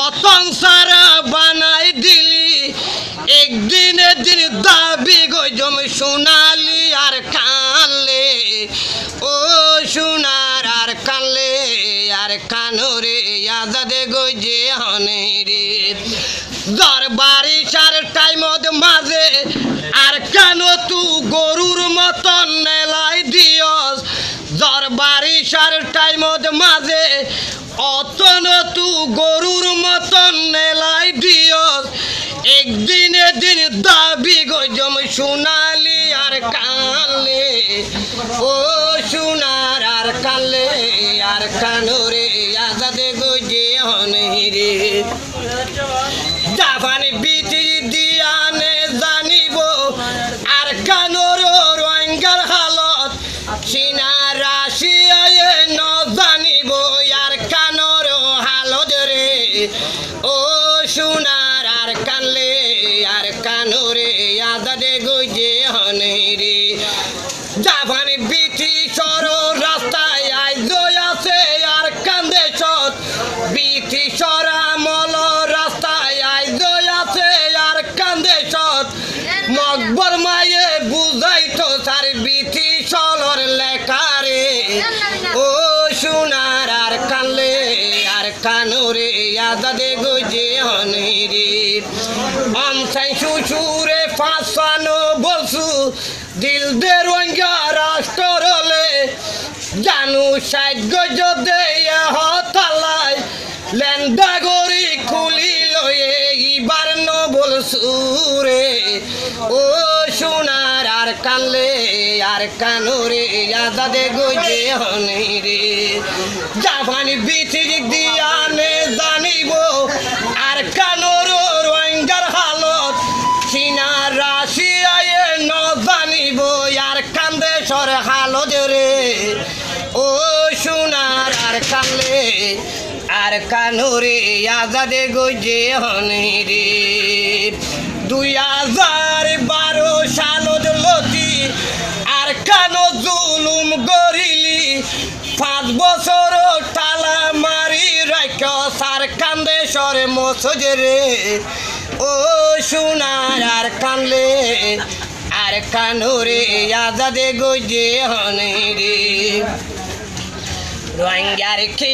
অতন সারা বানাই দিলি একদিন দিন দাবি গজম সোনালি আর কানলে ও সোনার আর কানলে আর কানরে আজাদে গজে হনে রে দরবারি সার টাইমত মাঝে আর কেন তু গরুর মতন নেলাই দিয়স দরবারি সার টাইমত মাঝে অতন তু গরুর মতন নেলাই দিয়স একদিনে দিন দাবি গজম সোনালি আর কানলে ও সোনার আর কানলে আর কানরে আজাদে গজে হনে রে জাপানি বিটি দিয়ানে জানিব আর কানোর রোহিঙ্গার হালত চীনা রাশিয়ায় ন জানিব আর কানোর হালত রে ও সোনার আর কানলে আর কানোরে আজাদে গজে হনে রে জাপানি বিটি সর রাস্তায় আইজ আছে আর কান্দে সত বিটি সরা মল রাস্তায় আইজ আছে আর কান্দে সত মকবর মায়ে বুঝাইতো সার বিটি সলর লেখারে ও সোনার আর কানলে আর কানোরে আজাদে গজে হনে রে আমসাই শ্বশুরে ফাঁসানো বলছু দিল দে রোহিঙ্গা রাষ্ট্রলে জানু সাইড গজ দে হতালায় লেন্দা গরি খুলি লয়ে ইবার ন বলছুরে ও সোনার আর কানলে আর কানোরে আজাদে গজে হনে রে জাপানি বিটি দিয়ানে জানিব আর কানোর রোহিঙ্গার হালত চীনা রাশিয়ায় ন জানিব আর কান্দে সর হালত রে ও সোনার আর কানলে আর কানোরে আজাদে গজে হনে রে 2012 সালত লতি আর কানো জুলুম গরিলি 5 বছর টালা মারি রাখ সার কান্দে সরে মসজে রে ও সোনার আর কানলে আর কানোরে আজাদে গজে হনে রে রোহিঙ্গার কি